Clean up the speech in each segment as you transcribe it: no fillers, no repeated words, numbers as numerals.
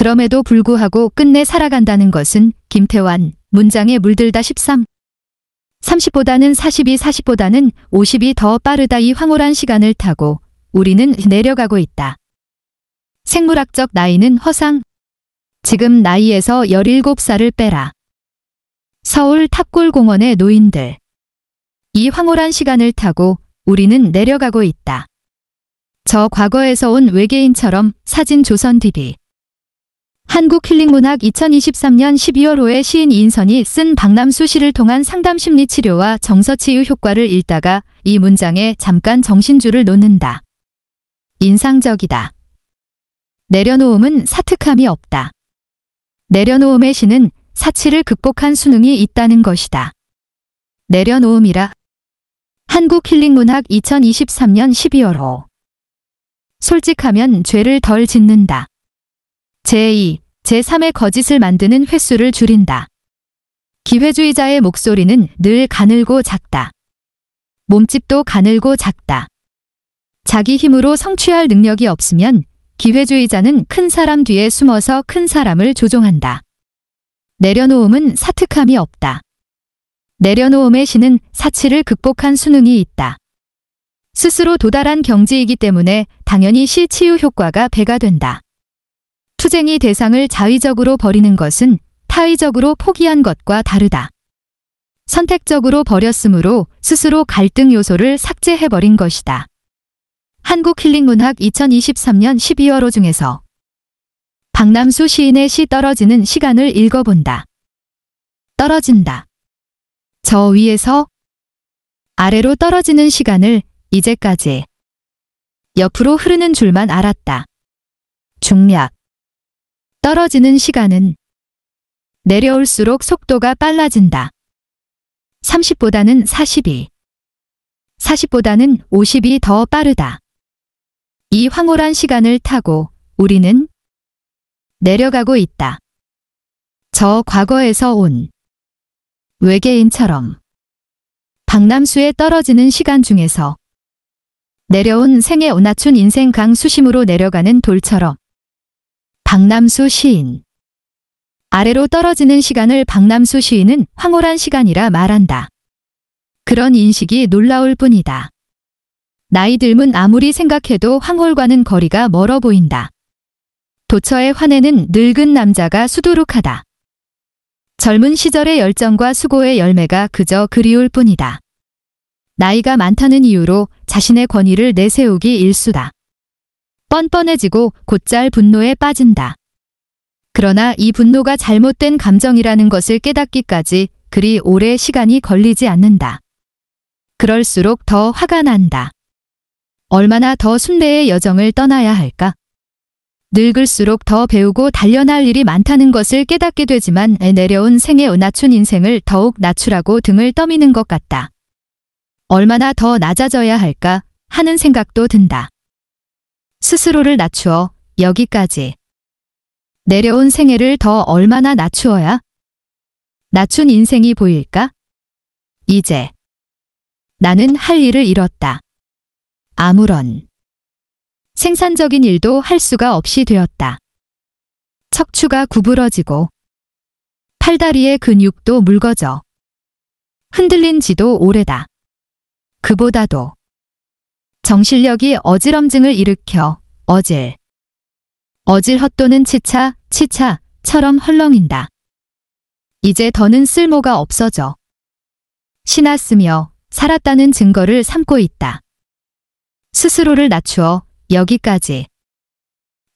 그럼에도 불구하고 끝내 살아간다는 것은 김태환, 문장에 물들다 13. 30보다는 40이 40보다는 50이 더 빠르다. 이 황홀한 시간을 타고 우리는 내려가고 있다. 생물학적 나이는 허상. 지금 나이에서 17살을 빼라. 서울 탑골공원의 노인들. 이 황홀한 시간을 타고 우리는 내려가고 있다. 저 과거에서 온 외계인처럼 사진 조선 DB. 한국힐링문학 2023년 12월 5회 시인 이인선이 쓴 박남수 시를 통한 상담심리치료와 정서치유 효과를 읽다가 이 문장에 잠깐 정신줄을 놓는다. 인상적이다. 내려놓음은 사특함이 없다. 내려놓음의 시는 사치를 극복한 수능이 있다는 것이다. 내려놓음이라. 한국힐링문학 2023년 12월 5. 솔직하면 죄를 덜 짓는다. 제2, 제3의 거짓을 만드는 횟수를 줄인다. 기회주의자의 목소리는 늘 가늘고 작다. 몸집도 가늘고 작다. 자기 힘으로 성취할 능력이 없으면 기회주의자는 큰 사람 뒤에 숨어서 큰 사람을 조종한다. 내려놓음은 사특함이 없다. 내려놓음의 시는 사치를 극복한 수능이 있다. 스스로 도달한 경지이기 때문에 당연히 시 치유 효과가 배가 된다. 투쟁이 대상을 자의적으로 버리는 것은 타의적으로 포기한 것과 다르다. 선택적으로 버렸으므로 스스로 갈등 요소를 삭제해버린 것이다. 한국힐링문학 2023년 12월 호 중에서 박남수 시인의 시 떨어지는 시간을 읽어본다. 떨어진다. 저 위에서 아래로 떨어지는 시간을 이제까지 옆으로 흐르는 줄만 알았다. 중략. 떨어지는 시간은 내려올수록 속도가 빨라진다. 30보다는 40이, 40보다는 50이 더 빠르다. 이 황홀한 시간을 타고 우리는 내려가고 있다. 저 과거에서 온 외계인처럼 박남수의 떨어지는 시간 중에서 내려온 생에 온화춘 인생 강 수심으로 내려가는 돌처럼 박남수 시인. 아래로 떨어지는 시간을 박남수 시인은 황홀한 시간이라 말한다. 그런 인식이 놀라울 뿐이다. 나이 들면 아무리 생각해도 황홀과는 거리가 멀어 보인다. 도처의 환해는 늙은 남자가 수두룩하다. 젊은 시절의 열정과 수고의 열매가 그저 그리울 뿐이다. 나이가 많다는 이유로 자신의 권위를 내세우기 일수다. 뻔뻔해지고 곧잘 분노에 빠진다. 그러나 이 분노가 잘못된 감정이라는 것을 깨닫기까지 그리 오래 시간이 걸리지 않는다. 그럴수록 더 화가 난다. 얼마나 더 순례의 여정을 떠나야 할까? 늙을수록 더 배우고 단련할 일이 많다는 것을 깨닫게 되지만 내려온 생에 낮춘 인생을 더욱 낮추라고 등을 떠미는 것 같다. 얼마나 더 낮아져야 할까 하는 생각도 든다. 스스로를 낮추어 여기까지. 내려온 생애를 더 얼마나 낮추어야 낮춘 인생이 보일까? 이제 나는 할 일을 잃었다. 아무런 생산적인 일도 할 수가 없이 되었다. 척추가 구부러지고 팔다리의 근육도 묽어져 흔들린 지도 오래다. 그보다도 정신력이 어지럼증을 일으켜 어질 헛도는 치차처럼 헐렁인다. 이제 더는 쓸모가 없어져 신났으며 살았다는 증거를 삼고 있다. 스스로를 낮추어 여기까지.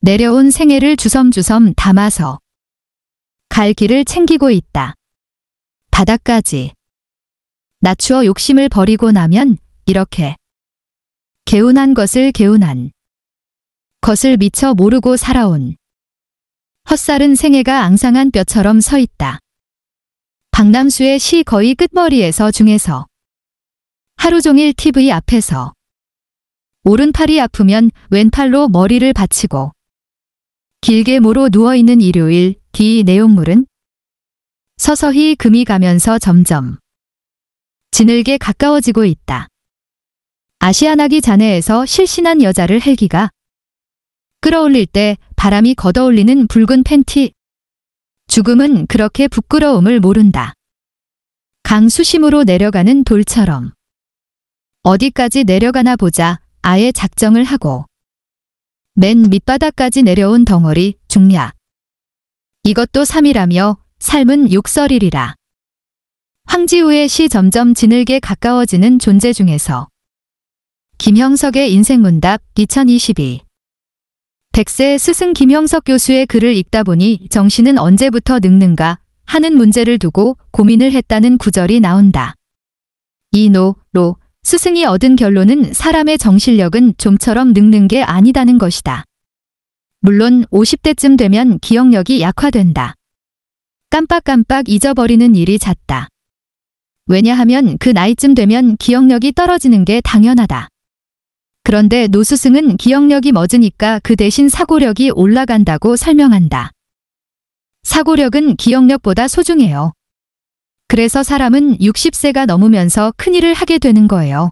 내려온 생애를 주섬주섬 담아서 갈 길을 챙기고 있다. 바닥까지. 낮추어 욕심을 버리고 나면 이렇게 개운한 것을 미처 모르고 살아온 헛살은 생애가 앙상한 뼈처럼 서 있다. 박남수의 시 거의 끝머리에서 중에서 하루 종일 TV 앞에서 오른팔이 아프면 왼팔로 머리를 받치고 길게 모로 누워있는 일요일 뒤 내용물은 서서히 금이 가면서 점점 지늘게 가까워지고 있다. 아시아나기 잔해에서 실신한 여자를 헬기가 끌어올릴 때 바람이 걷어올리는 붉은 팬티. 죽음은 그렇게 부끄러움을 모른다. 강 수심으로 내려가는 돌처럼. 어디까지 내려가나 보자 아예 작정을 하고. 맨 밑바닥까지 내려온 덩어리 중략. 이것도 3이라며 삶은 욕설이리라. 황지우의 시 점점 지늘게 가까워지는 존재 중에서. 김형석의 인생문답 2022. 100세 스승 김형석 교수의 글을 읽다 보니 정신은 언제부터 늙는가 하는 문제를 두고 고민을 했다는 구절이 나온다. 이노로 스승이 얻은 결론은 사람의 정신력은 좀처럼 늙는 게 아니다는 것이다. 물론 50대쯤 되면 기억력이 약화된다. 깜빡깜빡 잊어버리는 일이 잦다. 왜냐하면 그 나이쯤 되면 기억력이 떨어지는 게 당연하다. 그런데 노 스승은 기억력이 멎으니까 그 대신 사고력이 올라간다고 설명한다. 사고력은 기억력보다 소중해요. 그래서 사람은 60세가 넘으면서 큰일을 하게 되는 거예요.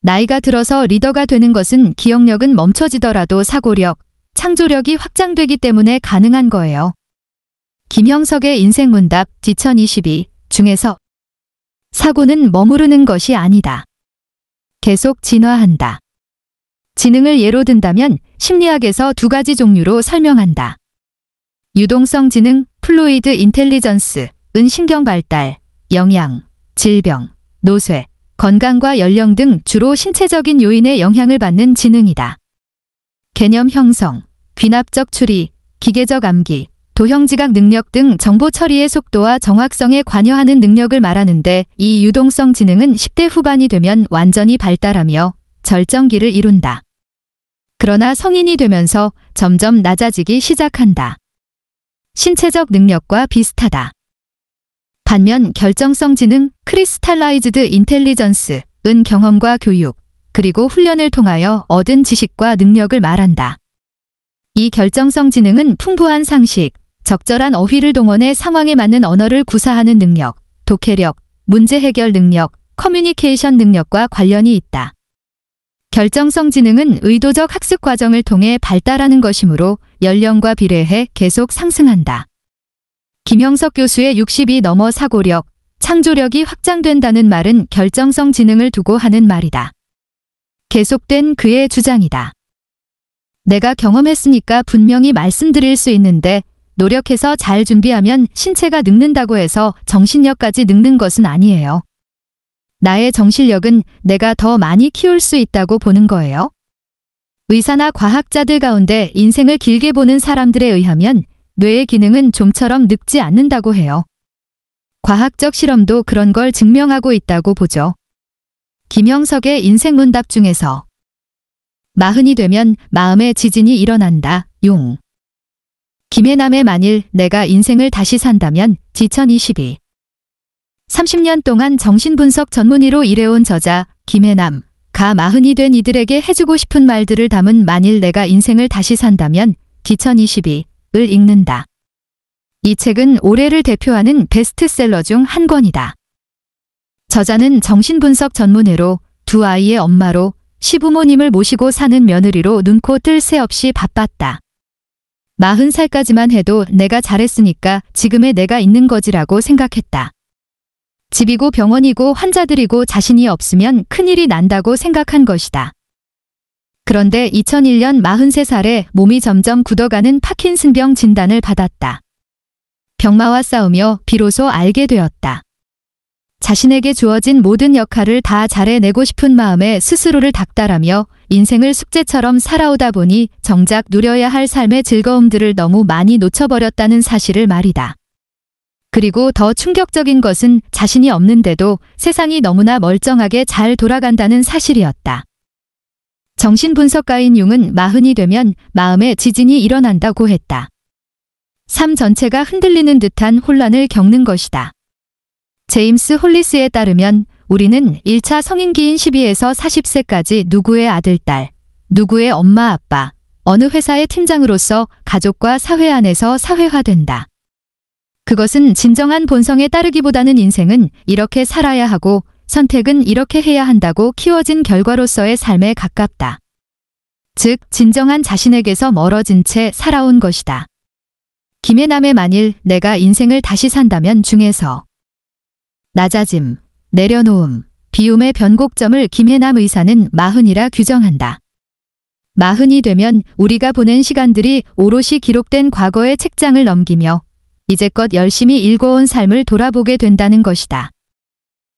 나이가 들어서 리더가 되는 것은 기억력은 멈춰지더라도 사고력, 창조력이 확장되기 때문에 가능한 거예요. 김형석의 인생문답 2022 중에서 사고는 머무르는 것이 아니다. 계속 진화한다. 지능을 예로 든다면 심리학에서 두 가지 종류로 설명한다. 유동성 지능, 플루이드 인텔리전스, 은 신경 발달, 영양, 질병, 노쇠, 건강과 연령 등 주로 신체적인 요인의 영향을 받는 지능이다. 개념 형성, 귀납적 추리, 기계적 암기, 도형지각 능력 등 정보 처리의 속도와 정확성에 관여하는 능력을 말하는데 이 유동성 지능은 10대 후반이 되면 완전히 발달하며 절정기를 이룬다. 그러나 성인이 되면서 점점 낮아지기 시작한다. 신체적 능력과 비슷하다. 반면 결정성 지능, 크리스탈라이즈드 인텔리전스, 은 경험과 교육, 그리고 훈련을 통하여 얻은 지식과 능력을 말한다. 이 결정성 지능은 풍부한 상식, 적절한 어휘를 동원해 상황에 맞는 언어를 구사하는 능력, 독해력, 문제 해결 능력, 커뮤니케이션 능력과 관련이 있다. 결정성 지능은 의도적 학습 과정을 통해 발달하는 것이므로 연령과 비례해 계속 상승한다. 김형석 교수의 60이 넘어 사고력, 창조력이 확장된다는 말은 결정성 지능을 두고 하는 말이다. 계속된 그의 주장이다. 내가 경험했으니까 분명히 말씀드릴 수 있는데 노력해서 잘 준비하면 신체가 늙는다고 해서 정신력까지 늙는 것은 아니에요. 나의 정신력은 내가 더 많이 키울 수 있다고 보는 거예요. 의사나 과학자들 가운데 인생을 길게 보는 사람들에 의하면 뇌의 기능은 좀처럼 늙지 않는다고 해요. 과학적 실험도 그런 걸 증명하고 있다고 보죠. 김형석의 인생문답 중에서 40이 되면 마음의 지진이 일어난다. 용. 김해남의 만일 내가 인생을 다시 산다면 2022. 30년 동안 정신분석 전문의로 일해온 저자 김해남, 가 40이 된 이들에게 해주고 싶은 말들을 담은 만일 내가 인생을 다시 산다면 2022를 읽는다. 이 책은 올해를 대표하는 베스트셀러 중 한 권이다. 저자는 정신분석 전문의로 두 아이의 엄마로 시부모님을 모시고 사는 며느리로 눈코 뜰 새 없이 바빴다. 40살까지만 해도 내가 잘했으니까 지금의 내가 있는 거지라고 생각했다. 집이고 병원이고 환자들이고 자신이 없으면 큰일이 난다고 생각한 것이다. 그런데 2001년 43살에 몸이 점점 굳어가는 파킨슨병 진단을 받았다. 병마와 싸우며 비로소 알게 되었다. 자신에게 주어진 모든 역할을 다 잘해내고 싶은 마음에 스스로를 닥달하며 인생을 숙제처럼 살아오다 보니 정작 누려야 할 삶의 즐거움들을 너무 많이 놓쳐버렸다는 사실을 말이다. 그리고 더 충격적인 것은 자신이 없는데도 세상이 너무나 멀쩡하게 잘 돌아간다는 사실이었다. 정신분석가인 융은 40이 되면 마음의 지진이 일어난다고 했다. 삶 전체가 흔들리는 듯한 혼란을 겪는 것이다. 제임스 홀리스에 따르면 우리는 1차 성인기인 12에서 40세까지 누구의 아들, 딸, 누구의 엄마, 아빠, 어느 회사의 팀장으로서 가족과 사회 안에서 사회화된다. 그것은 진정한 본성에 따르기보다는 인생은 이렇게 살아야 하고 선택은 이렇게 해야 한다고 키워진 결과로서의 삶에 가깝다. 즉 진정한 자신에게서 멀어진 채 살아온 것이다. 김해남의 만일 내가 인생을 다시 산다면 중에서 낮아짐, 내려놓음, 비움의 변곡점을 김해남 의사는 마흔이라 규정한다. 마흔이 되면 우리가 보낸 시간들이 오롯이 기록된 과거의 책장을 넘기며 이제껏 열심히 읽어온 삶을 돌아보게 된다는 것이다.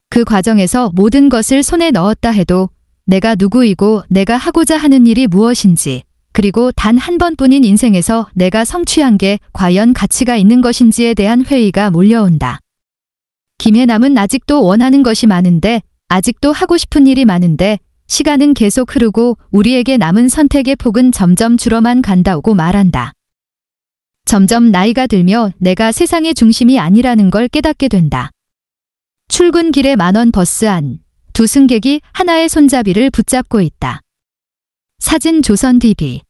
그 과정에서 모든 것을 손에 넣었다 해도 내가 누구이고 내가 하고자 하는 일이 무엇인지, 그리고 단 한 번뿐인 인생에서 내가 성취한 게 과연 가치가 있는 것인지에 대한 회의가 몰려온다. 김해남은 아직도 원하는 것이 많은데, 아직도 하고 싶은 일이 많은데 시간은 계속 흐르고 우리에게 남은 선택의 폭은 점점 줄어만 간다고 말한다. 점점 나이가 들며 내가 세상의 중심이 아니라는 걸 깨닫게 된다. 출근길에 10,000원 버스 안, 두 승객이 하나의 손잡이를 붙잡고 있다. 사진 조선 TV.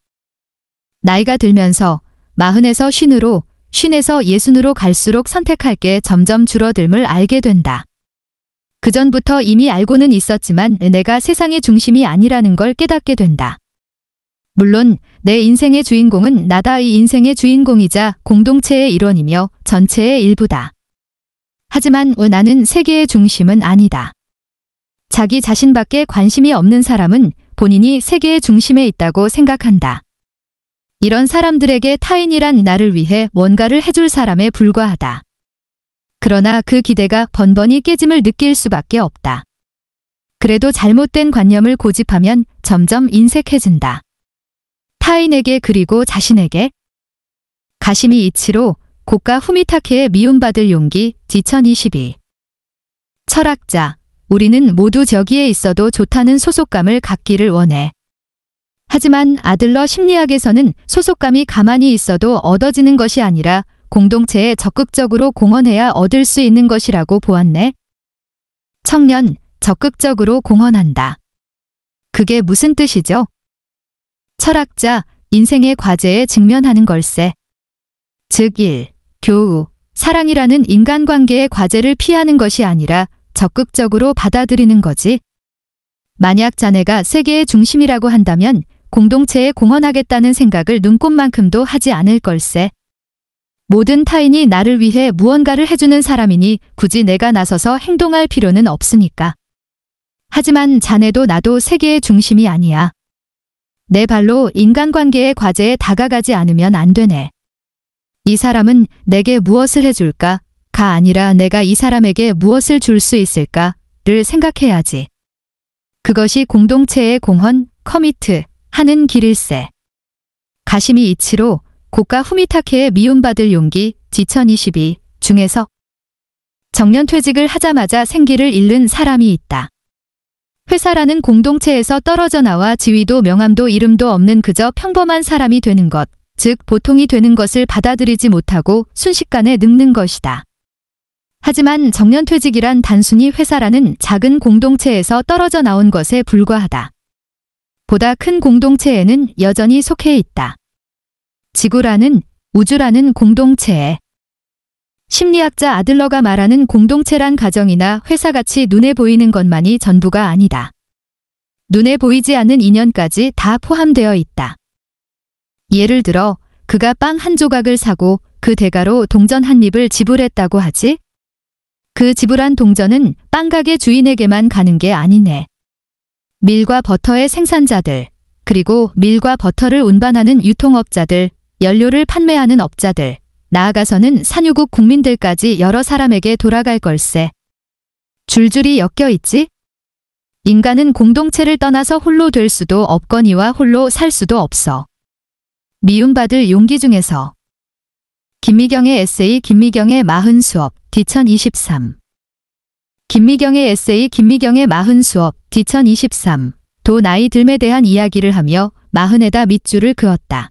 나이가 들면서 40에서 50으로, 50에서 60으로 갈수록 선택할 게 점점 줄어들음을 알게 된다. 그전부터 이미 알고는 있었지만 내가 세상의 중심이 아니라는 걸 깨닫게 된다. 물론 내 인생의 주인공은 나다. 이 인생의 주인공이자 공동체의 일원이며 전체의 일부다. 하지만 나는 세계의 중심은 아니다. 자기 자신밖에 관심이 없는 사람은 본인이 세계의 중심에 있다고 생각한다. 이런 사람들에게 타인이란 나를 위해 뭔가를 해줄 사람에 불과하다. 그러나 그 기대가 번번이 깨짐을 느낄 수밖에 없다. 그래도 잘못된 관념을 고집하면 점점 인색해진다. 타인에게 그리고 자신에게. 가시미 이치로 고가 후미타케의 미움받을 용기 2022. 철학자, 우리는 모두 저기에 있어도 좋다는 소속감을 갖기를 원해. 하지만 아들러 심리학에서는 소속감이 가만히 있어도 얻어지는 것이 아니라 공동체에 적극적으로 공헌해야 얻을 수 있는 것이라고 보았네. 청년, 적극적으로 공헌한다. 그게 무슨 뜻이죠? 철학자, 인생의 과제에 직면하는 걸세. 즉 1. 교우, 사랑이라는 인간관계의 과제를 피하는 것이 아니라 적극적으로 받아들이는 거지. 만약 자네가 세계의 중심이라고 한다면 공동체에 공헌하겠다는 생각을 눈꼽만큼도 하지 않을 걸세. 모든 타인이 나를 위해 무언가를 해주는 사람이니 굳이 내가 나서서 행동할 필요는 없으니까. 하지만 자네도 나도 세계의 중심이 아니야. 내 발로 인간관계의 과제에 다가가지 않으면 안 되네. 이 사람은 내게 무엇을 해줄까? 가 아니라 내가 이 사람에게 무엇을 줄 수 있을까?를 생각해야지. 그것이 공동체의 공헌, 커미트 하는 길일세. 가시미 이치로 고가 후미타케의 미움받을 용기 2022 중에서 정년퇴직을 하자마자 생기를 잃는 사람이 있다. 회사라는 공동체에서 떨어져 나와 지위도 명함도 이름도 없는 그저 평범한 사람이 되는 것, 즉 보통이 되는 것을 받아들이지 못하고 순식간에 늙는 것이다. 하지만 정년퇴직이란 단순히 회사라는 작은 공동체에서 떨어져 나온 것에 불과하다. 보다 큰 공동체에는 여전히 속해 있다. 지구라는, 우주라는 공동체에. 심리학자 아들러가 말하는 공동체란 가정이나 회사같이 눈에 보이는 것만이 전부가 아니다. 눈에 보이지 않는 인연까지 다 포함되어 있다. 예를 들어 그가 빵 한 조각을 사고 그 대가로 동전 한 입을 지불했다고 하지? 그 지불한 동전은 빵가게 주인에게만 가는 게 아니네. 밀과 버터의 생산자들, 그리고 밀과 버터를 운반하는 유통업자들, 연료를 판매하는 업자들, 나아가서는 산유국 국민들까지 여러 사람에게 돌아갈 걸세. 줄줄이 엮여 있지? 인간은 공동체를 떠나서 홀로 될 수도 없거니와 홀로 살 수도 없어. 미움받을 용기 중에서 김미경의 에세이 김미경의 40 수업 2023. 김미경의 에세이 김미경의 40 수업 2023. 도 나이 듦에 대한 이야기를 하며 40에다 밑줄을 그었다.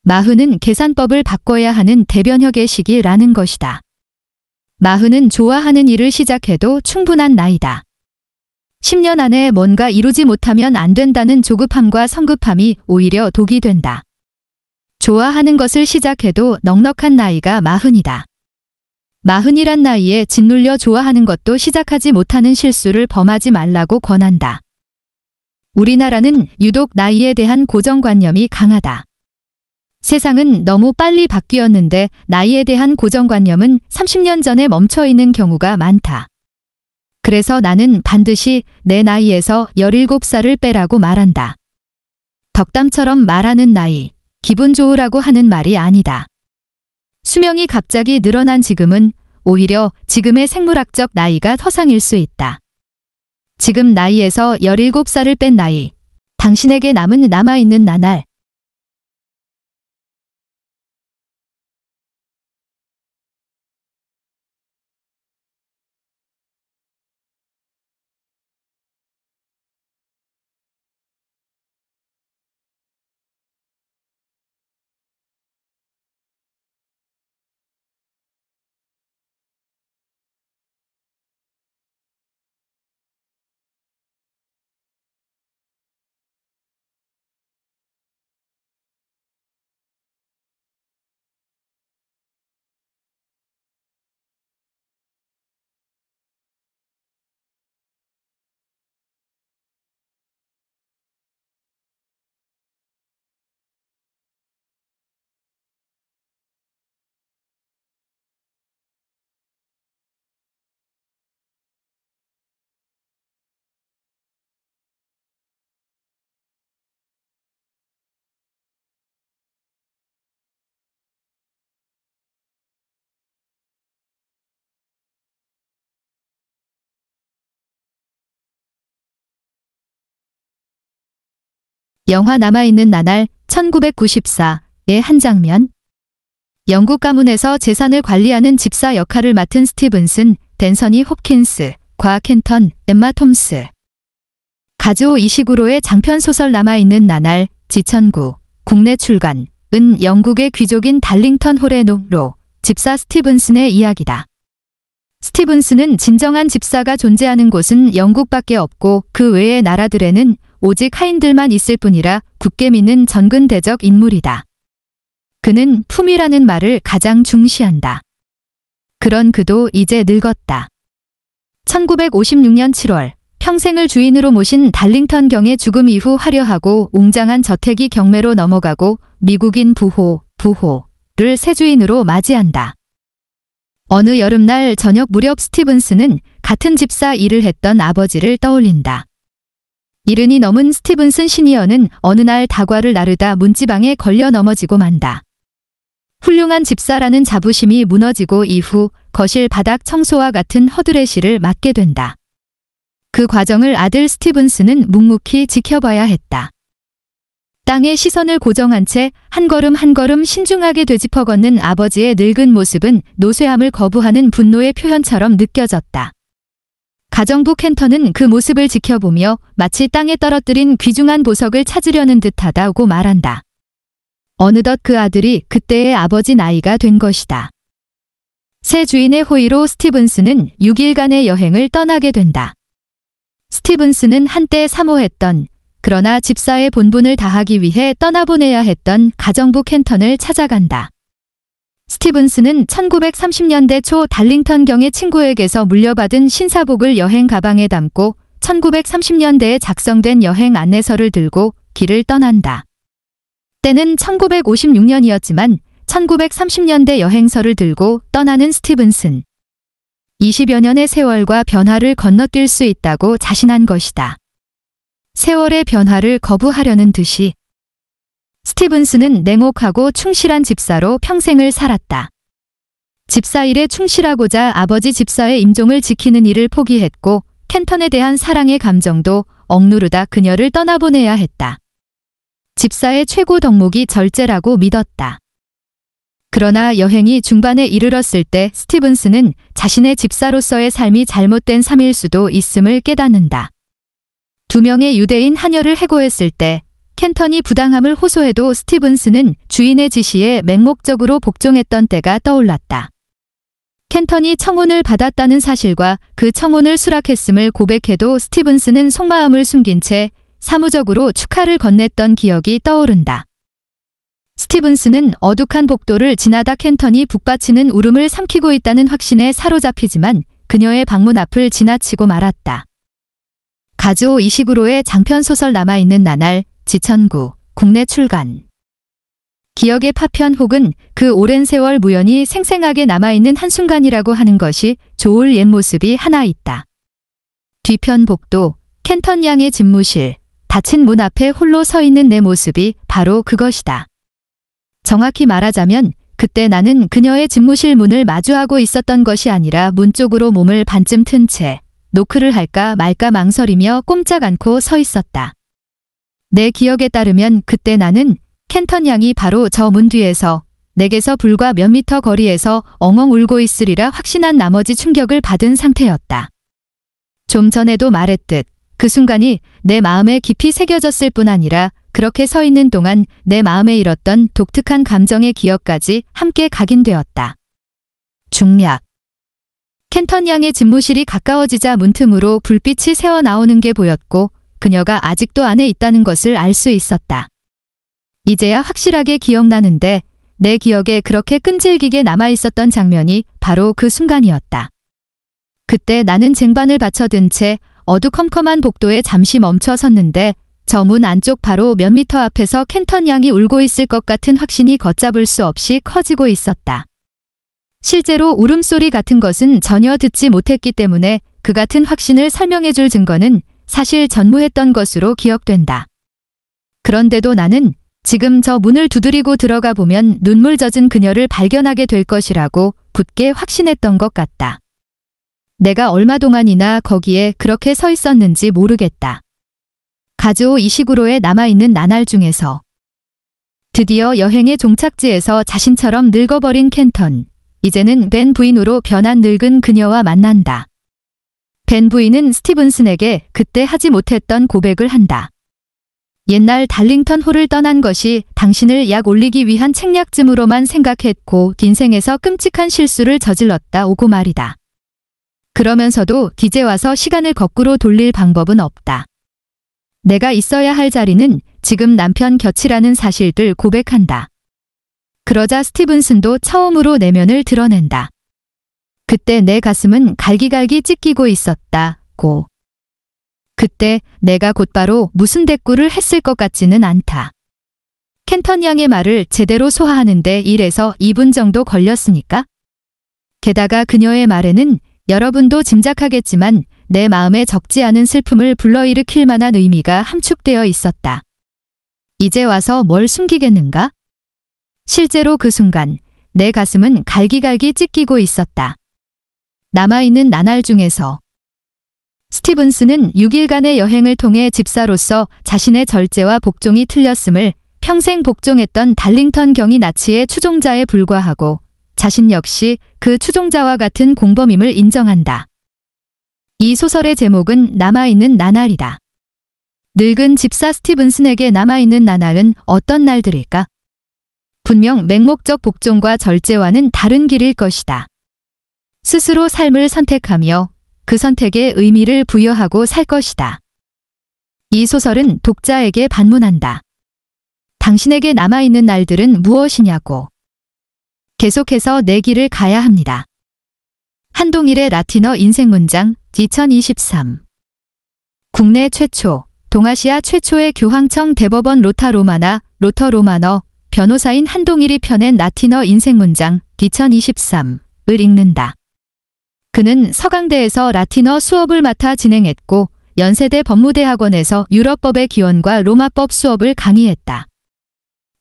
40은 계산법을 바꿔야 하는 대변혁의 시기라는 것이다. 40은 좋아하는 일을 시작해도 충분한 나이다. 10년 안에 뭔가 이루지 못하면 안 된다는 조급함과 성급함이 오히려 독이 된다. 좋아하는 것을 시작해도 넉넉한 나이가 40이다. 40이란 나이에 짓눌려 좋아하는 것도 시작하지 못하는 실수를 범하지 말라고 권한다. 우리나라는 유독 나이에 대한 고정관념이 강하다. 세상은 너무 빨리 바뀌었는데 나이에 대한 고정관념은 30년 전에 멈춰 있는 경우가 많다. 그래서 나는 반드시 내 나이에서 17살을 빼라고 말한다. 덕담처럼 말하는 나이, 기분 좋으라고 하는 말이 아니다. 수명이 갑자기 늘어난 지금은 오히려 지금의 생물학적 나이가 허상일 수 있다. 지금 나이에서 17살을 뺀 나이, 당신에게 남아있는 나날. 영화 남아있는 나날 1994의 한 장면. 영국 가문에서 재산을 관리하는 집사 역할을 맡은 스티븐슨, 댄서니 홉킨스, 과 켄턴, 엠마 톰스. 가즈오 이시구로의 장편소설 남아있는 나날, 지천구, 국내 출간, 은 영국의 귀족인 달링턴 홀의 농로, 집사 스티븐슨의 이야기다. 스티븐슨은 진정한 집사가 존재하는 곳은 영국밖에 없고 그 외의 나라들에는 오직 하인들만 있을 뿐이라 굳게 믿는 전근대적 인물이다. 그는 품위라는 말을 가장 중시한다. 그런 그도 이제 늙었다. 1956년 7월 평생을 주인으로 모신 달링턴 경의 죽음 이후 화려하고 웅장한 저택이 경매로 넘어가고 미국인 부호를 새 주인으로 맞이한다. 어느 여름날 저녁 무렵 스티븐슨은 같은 집사 일을 했던 아버지를 떠올린다. 70이 넘은 스티븐슨 시니어는 어느 날 다과를 나르다 문지방에 걸려 넘어지고 만다. 훌륭한 집사라는 자부심이 무너지고 이후 거실 바닥 청소와 같은 허드렛 일을 맡게 된다. 그 과정을 아들 스티븐슨은 묵묵히 지켜봐야 했다. 땅에 시선을 고정한 채 한 걸음 한 걸음 신중하게 되짚어 걷는 아버지의 늙은 모습은 노쇠함을 거부하는 분노의 표현처럼 느껴졌다. 가정부 켄턴은 그 모습을 지켜보며 마치 땅에 떨어뜨린 귀중한 보석을 찾으려는 듯하다고 말한다. 어느덧 그 아들이 그때의 아버지 나이가 된 것이다. 새 주인의 호의로 스티븐슨은 6일간의 여행을 떠나게 된다. 스티븐슨은 한때 사모했던, 그러나 집사의 본분을 다하기 위해 떠나보내야 했던 가정부 켄턴을 찾아간다. 스티븐슨은 1930년대 초 달링턴 경의 친구에게서 물려받은 신사복을 여행 가방에 담고 1930년대에 작성된 여행 안내서를 들고 길을 떠난다. 때는 1956년이었지만 1930년대 여행서를 들고 떠나는 스티븐슨. 20여 년의 세월과 변화를 건너뛸 수 있다고 자신한 것이다. 세월의 변화를 거부하려는 듯이 스티븐슨은 냉혹하고 충실한 집사로 평생을 살았다. 집사 일에 충실하고자 아버지 집사의 임종을 지키는 일을 포기했고 켄턴에 대한 사랑의 감정도 억누르다 그녀를 떠나보내야 했다. 집사의 최고 덕목이 절제라고 믿었다. 그러나 여행이 중반에 이르렀을 때 스티븐슨은 자신의 집사로서의 삶이 잘못된 삶일 수도 있음을 깨닫는다. 2명의 유대인 하녀를 해고했을 때 켄턴이 부당함을 호소해도 스티븐슨은 주인의 지시에 맹목적으로 복종했던 때가 떠올랐다. 켄턴이 청혼을 받았다는 사실과 그 청혼을 수락했음을 고백해도 스티븐슨은 속마음을 숨긴 채 사무적으로 축하를 건넸던 기억이 떠오른다. 스티븐슨은 어둑한 복도를 지나다 켄턴이 북받치는 울음을 삼키고 있다는 확신에 사로잡히지만 그녀의 방문 앞을 지나치고 말았다. 가즈오 이시구로의 장편소설 남아있는 나날, 지천구, 국내 출간. 기억의 파편 혹은 그 오랜 세월 무연히 생생하게 남아있는 한순간이라고 하는 것이 좋을 옛 모습이 하나 있다. 뒤편 복도, 켄턴 양의 집무실, 닫힌 문 앞에 홀로 서 있는 내 모습이 바로 그것이다. 정확히 말하자면 그때 나는 그녀의 집무실 문을 마주하고 있었던 것이 아니라 문 쪽으로 몸을 반쯤 튼 채 노크를 할까 말까 망설이며 꼼짝 않고 서 있었다. 내 기억에 따르면 그때 나는 켄턴 양이 바로 저 문 뒤에서 내게서 불과 몇 미터 거리에서 엉엉 울고 있으리라 확신한 나머지 충격을 받은 상태였다. 좀 전에도 말했듯 그 순간이 내 마음에 깊이 새겨졌을 뿐 아니라 그렇게 서 있는 동안 내 마음에 일었던 독특한 감정의 기억까지 함께 각인되었다. 중략. 켄턴 양의 집무실이 가까워지자 문틈으로 불빛이 새어나오는 게 보였고 그녀가 아직도 안에 있다는 것을 알 수 있었다. 이제야 확실하게 기억나는데 내 기억에 그렇게 끈질기게 남아있었던 장면이 바로 그 순간이었다. 그때 나는 쟁반을 받쳐든 채 어두컴컴한 복도에 잠시 멈춰 섰는데 저 문 안쪽 바로 몇 미터 앞에서 켄턴 양이 울고 있을 것 같은 확신이 걷잡을 수 없이 커지고 있었다. 실제로 울음소리 같은 것은 전혀 듣지 못했기 때문에 그 같은 확신을 설명해줄 증거는 사실 전무했던 것으로 기억된다. 그런데도 나는 지금 저 문을 두드리고 들어가 보면 눈물 젖은 그녀를 발견하게 될 것이라고 굳게 확신했던 것 같다. 내가 얼마 동안이나 거기에 그렇게 서 있었는지 모르겠다. 가즈오 이시구로에 남아있는 나날 중에서 드디어 여행의 종착지에서 자신처럼 늙어버린 켄턴, 이제는 벤 부인으로 변한 늙은 그녀와 만난다. 벤 부인은 스티븐슨에게 그때 하지 못했던 고백을 한다. 옛날 달링턴 홀을 떠난 것이 당신을 약 올리기 위한 책략쯤으로만 생각했고 인생에서 끔찍한 실수를 저질렀다 오고 말이다. 그러면서도 이제 와서 시간을 거꾸로 돌릴 방법은 없다. 내가 있어야 할 자리는 지금 남편 곁이라는 사실들 고백한다. 그러자 스티븐슨도 처음으로 내면을 드러낸다. 그때 내 가슴은 갈기갈기 찢기고 있었다고. 그때 내가 곧바로 무슨 대꾸를 했을 것 같지는 않다. 켄턴 양의 말을 제대로 소화하는데 1에서 2분 정도 걸렸으니까. 게다가 그녀의 말에는 여러분도 짐작하겠지만 내 마음에 적지 않은 슬픔을 불러일으킬 만한 의미가 함축되어 있었다. 이제 와서 뭘 숨기겠는가? 실제로 그 순간 내 가슴은 갈기갈기 찢기고 있었다. 남아있는 나날 중에서 스티븐슨은 6일간의 여행을 통해 집사로서 자신의 절제와 복종이 틀렸음을 평생 복종했던 달링턴 경위 나치의 추종자에 불과하고 자신 역시 그 추종자와 같은 공범임을 인정한다. 이 소설의 제목은 남아있는 나날이다. 늙은 집사 스티븐슨에게 남아있는 나날은 어떤 날들일까? 분명 맹목적 복종과 절제와는 다른 길일 것이다. 스스로 삶을 선택하며 그 선택에 의미를 부여하고 살 것이다. 이 소설은 독자에게 반문한다. 당신에게 남아있는 날들은 무엇이냐고. 계속해서 내 길을 가야 합니다. 한동일의 라틴어 인생문장 2023. 국내 최초, 동아시아 최초의 교황청 대법원 로터 로마너 변호사인 한동일이 펴낸 라틴어 인생문장 2023을 읽는다. 그는 서강대에서 라틴어 수업을 맡아 진행했고 연세대 법무대학원에서 유럽법의 기원과 로마법 수업을 강의했다.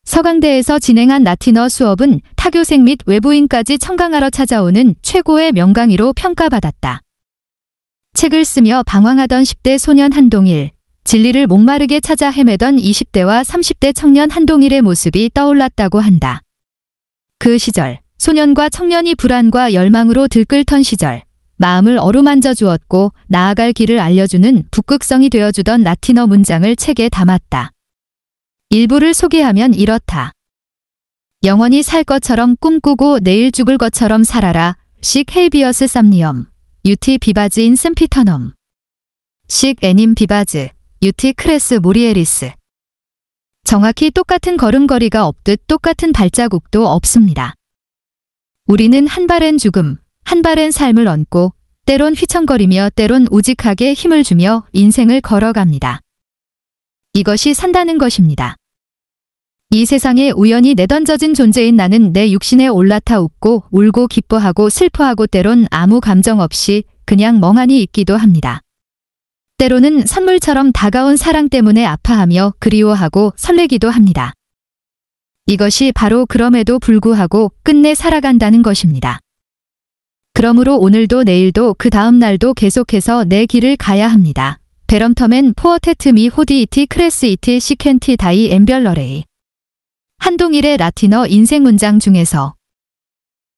서강대에서 진행한 라틴어 수업은 타교생 및 외부인까지 청강하러 찾아오는 최고의 명강의로 평가받았다. 책을 쓰며 방황하던 10대 소년 한동일, 진리를 목마르게 찾아 헤매던 20대와 30대 청년 한동일의 모습이 떠올랐다고 한다. 그 시절, 소년과 청년이 불안과 열망으로 들끓던 시절, 마음을 어루만져 주었고 나아갈 길을 알려주는 북극성이 되어주던 라틴어 문장을 책에 담았다. 일부를 소개하면 이렇다. 영원히 살 것처럼 꿈꾸고 내일 죽을 것처럼 살아라. 식 헤이비어스 쌈니엄. 유티 비바즈 인 셈피터넘. 식 애님 비바즈. 유티 크레스 모리에리스. 정확히 똑같은 걸음걸이가 없듯 똑같은 발자국도 없습니다. 우리는 한 발엔 죽음, 한 발엔 삶을 얹고 때론 휘청거리며 때론 우직하게 힘을 주며 인생을 걸어갑니다. 이것이 산다는 것입니다. 이 세상에 우연히 내던져진 존재인 나는 내 육신에 올라타 웃고 울고 기뻐하고 슬퍼하고 때론 아무 감정 없이 그냥 멍하니 있기도 합니다. 때로는 선물처럼 다가온 사랑 때문에 아파하며 그리워하고 설레기도 합니다. 이것이 바로 그럼에도 불구하고 끝내 살아간다는 것입니다. 그러므로 오늘도 내일도 그 다음 날도 계속해서 내 길을 가야 합니다. 베럼터맨 포어테트 미 호디 이티 크레스 이티 시켄티 다이 엠별러레이. 한동일의 라틴어 인생 문장 중에서